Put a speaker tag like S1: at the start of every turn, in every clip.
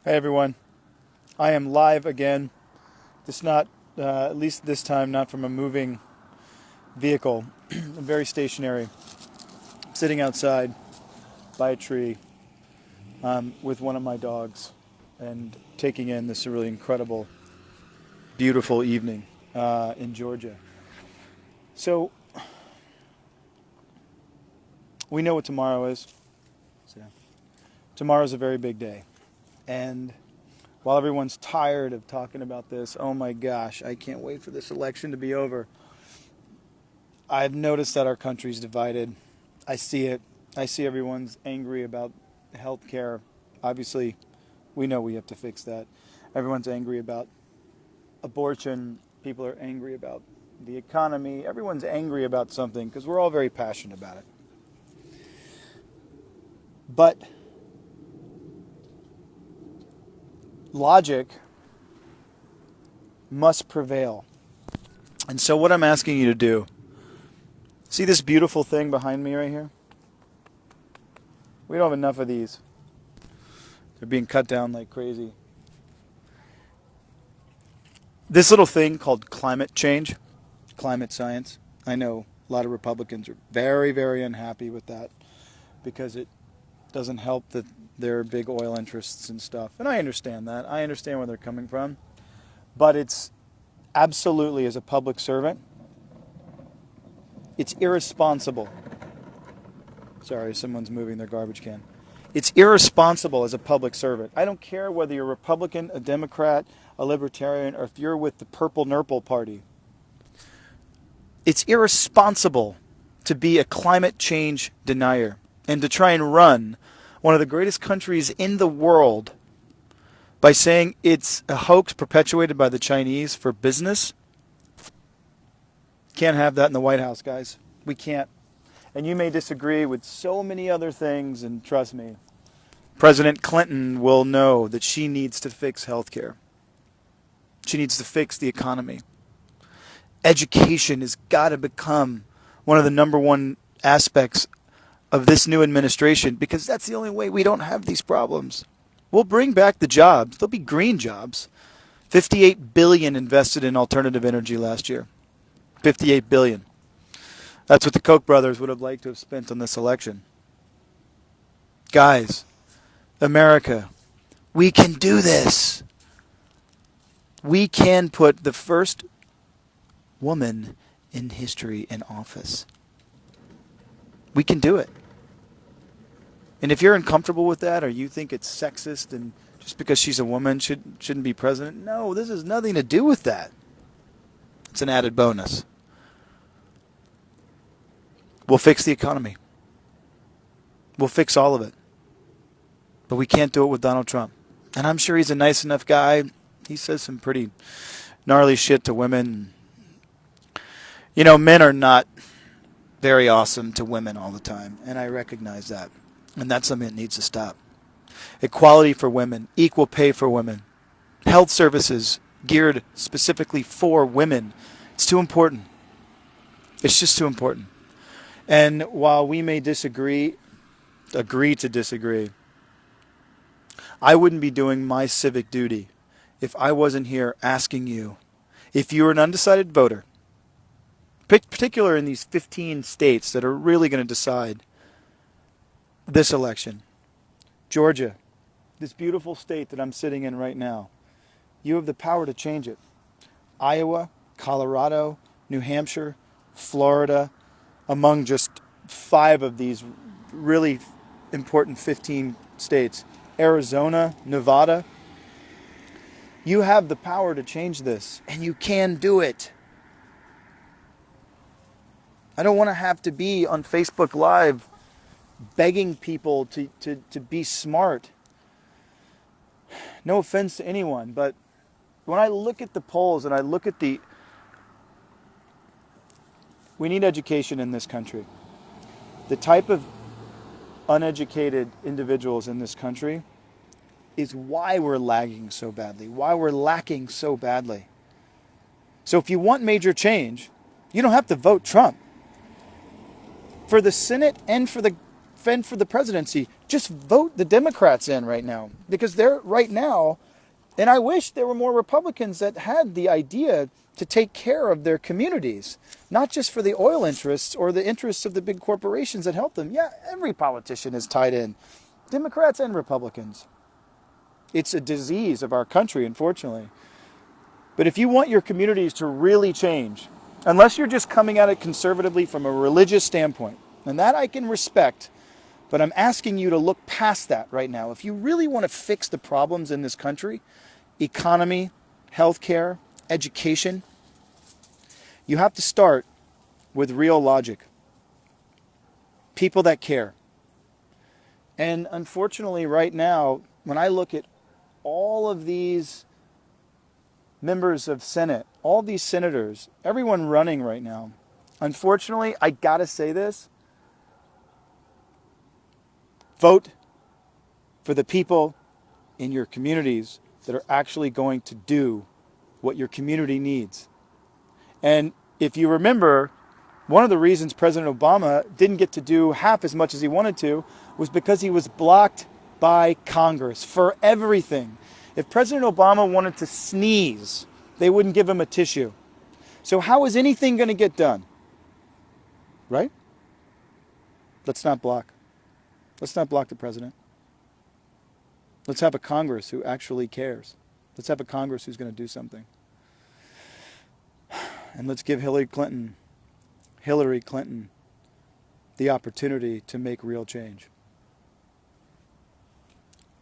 S1: Hey everyone, I am live again. This not, at least this time, not from a moving vehicle. I'm very stationary. I'm sitting outside by a tree with one of my dogs and taking in this really incredible, beautiful evening in Georgia. So we know what tomorrow is. So, tomorrow's a very big day. And while everyone's tired of talking about this, oh my gosh, I can't wait for this election to be over. I've noticed that our country's divided. I see it. I see everyone's angry about health care. Obviously, we know we have to fix that. Everyone's angry about abortion. People are angry about the economy. Everyone's angry about something because we're all very passionate about it. But logic must prevail. And so what I'm asking you to do, see this beautiful thing behind me right here? We don't have enough of these. They're being cut down like crazy. This little thing called climate change, climate science, I know a lot of Republicans are very, very unhappy with that because it doesn't help that there are big oil interests and stuff. And I understand that. I understand where they're coming from. But it's absolutely, as a public servant, it's irresponsible. Sorry, someone's moving their garbage can. It's irresponsible as a public servant. I don't care whether you're a Republican, a Democrat, a Libertarian, or if you're with the Purple Nurple Party. It's irresponsible to be a climate change denier and to try and run one of the greatest countries in the world by saying it's a hoax perpetuated by the Chinese for business. Can't have that in the White House, guys. We can't. And you may disagree with so many other things, and trust me, President Clinton will know that she needs to fix healthcare. She needs to fix the economy. Education has got to become one of the number one aspects of this new administration because that's the only way we don't have these problems. We'll bring back the jobs. There'll be green jobs. $58 billion invested in alternative energy last year. $58 billion. That's what the Koch brothers would have liked to have spent on this election. Guys, America, we can do this. We can put the first woman in history in office. We can do it. And if you're uncomfortable with that or you think it's sexist and just because she's a woman shouldn't be president, no, this has nothing to do with that. It's an added bonus. We'll fix the economy. We'll fix all of it. But we can't do it with Donald Trump. And I'm sure he's a nice enough guy. He says some pretty gnarly shit to women. You know, men are not very awesome to women all the time. And I recognize that. And that's something that needs to stop. Equality for women. Equal pay for women. Health services geared specifically for women. It's too important. It's just too important. And while we may agree to disagree, I wouldn't be doing my civic duty if I wasn't here asking you, if you're an undecided voter, particular in these 15 states that are really going to decide this election. Georgia, this beautiful state that I'm sitting in right now, you have the power to change it. Iowa, Colorado, New Hampshire, Florida, among just 5 of these really important 15 states. Arizona, Nevada. You have the power to change this, and you can do it. I don't want to have to be on Facebook Live begging people to be smart. No offense to anyone, but when I look at the polls and I look at we need education in this country. The type of uneducated individuals in this country is why we're lagging so badly, why we're lacking so badly. So if you want major change, you don't have to vote Trump. For the Senate and for fend for the presidency, just vote the Democrats in right now. Because they're right now, and I wish there were more Republicans that had the idea to take care of their communities, not just for the oil interests or the interests of the big corporations that help them. Yeah, every politician is tied in, Democrats and Republicans. It's a disease of our country, unfortunately. But if you want your communities to really change, unless you're just coming at it conservatively from a religious standpoint, and that I can respect, but I'm asking you to look past that right now. If you really want to fix the problems in this country, economy, healthcare, education, you have to start with real logic. People that care. And unfortunately right now, when I look at all of these members of Senate, all these senators, everyone running right now, unfortunately, I gotta say this, vote for the people in your communities that are actually going to do what your community needs. And if you remember, one of the reasons President Obama didn't get to do half as much as he wanted to was because he was blocked by Congress for everything. If President Obama wanted to sneeze, they wouldn't give him a tissue. So how is anything going to get done? Right? Let's not block. Let's not block the president. Let's have a Congress who actually cares. Let's have a Congress who's going to do something. And let's give Hillary Clinton the opportunity to make real change.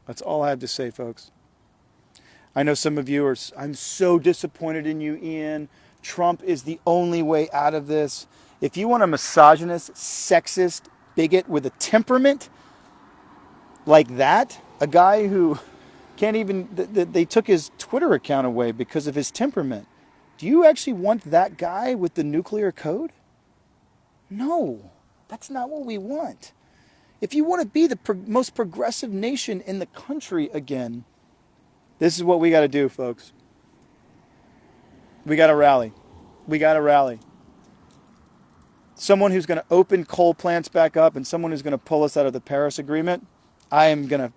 S1: That's all I have to say, folks. I know some of you are, I'm so disappointed in you, Ian. Trump is the only way out of this. If you want a misogynist, sexist, bigot with a temperament like that, a guy who can't even, they took his Twitter account away because of his temperament. Do you actually want that guy with the nuclear code? No, that's not what we want. If you want to be the most progressive nation in the country again, this is what we got to do, folks. We got to rally. We got to rally. Someone who's going to open coal plants back up and someone who's going to pull us out of the Paris Agreement, I am going to